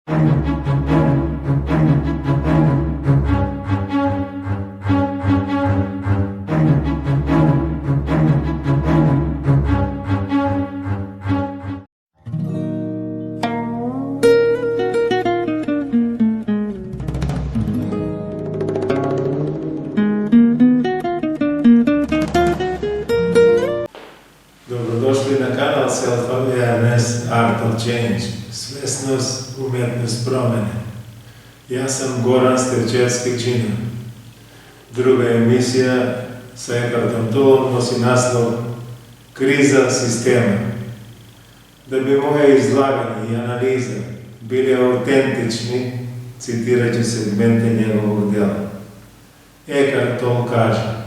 Dobrodošli na kanal Self-Awareness Art of Change, svesnost, umjetnost promjene. Ja sam Goran Sterčevski-Čina. Druga emisija sa Eckhartom Tollom nosi naslov Kriza sistema. Da bi moje izlaganje i analiza bili autentični, citirat ću segmente njegovog djela. Eckhart Tolle kaže: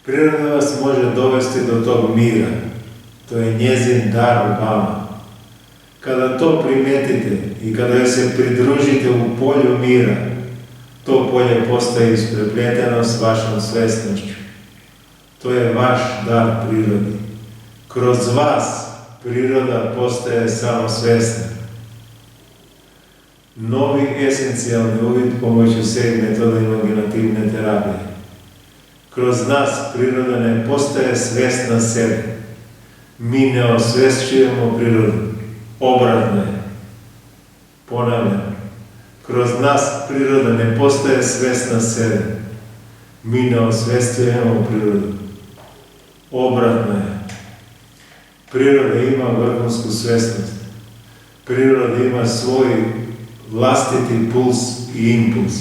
priroda vas može dovesti do tog mira, to je njezin dar vama. Kada to primijetite i kada joj se pridružite u polju mira, to polje postaje isprepleteno s vašom svesnošću. To je vaš dar prirodi. Kroz vas priroda postaje samosvesna. Novi esencijalni uvid pomoću sebi metoda imaginativne terapije. Kroz nas priroda ne postaje svesna sebe. Mi ne osvešćujemo prirodu. Obratno je. Ponavljam. Kroz nas priroda ne postaje svesna sebe. Mi ne osvešćujemo prirodu. Obratno je. Priroda ima vrhunsku svesnost. Priroda ima svoj vlastiti puls i impuls.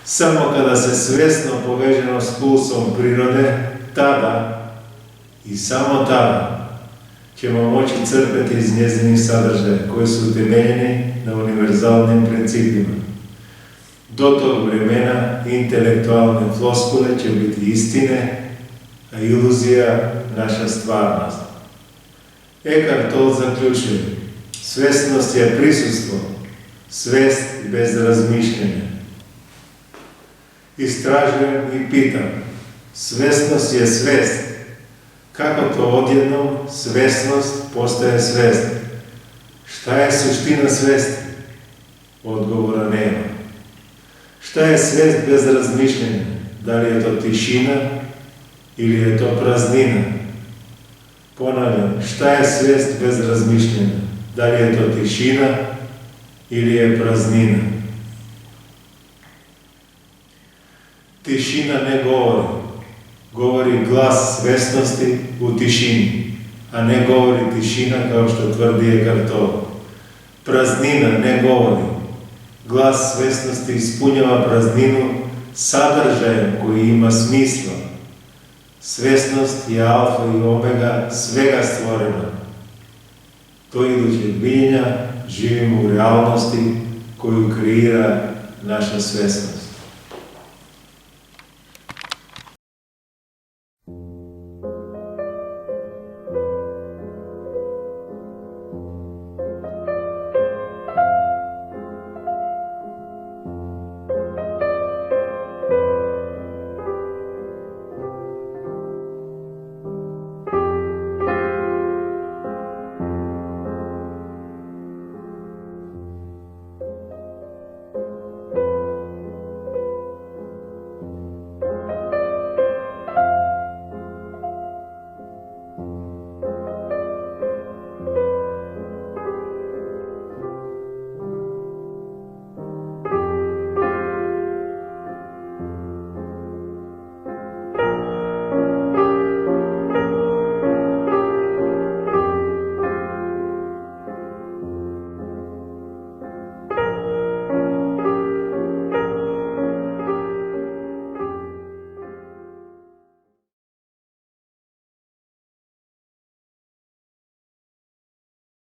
Samo kada se svesno povežemo s pulsom prirode, tada i samo tada ćemo moći crpeti iz njezinih sadržaja koji su utemeljeni na univerzalnim principima. Do tog vremena intelektualne floskule će biti istine, a iluzija naša stvarnost. Eckhart Tolle zaključuje: svesnost je prisustvo, svest bez razmišljanja. Istražujem i pitam, svesnost je svest. Kako to odjednom svesnost postaje svest? Šta je suština svesti? Odgovora nema. Šta je svest bez razmišljanja? Da li je to tišina ili je to praznina? Ponavljam, šta je svest bez razmišljanja? Da li je to tišina ili je praznina? Tišina ne govori. Govori glas svesnosti u tišini, a ne govori tišina kao što tvrdi Eckhart Tolle. Praznina ne govori. Glas svesnosti ispunjava prazninu sadržajem koji ima smisla. Svesnost je alfa i omega svega stvorena. To idućeg biljenja živimo u realnosti koju kreira naša svesnost.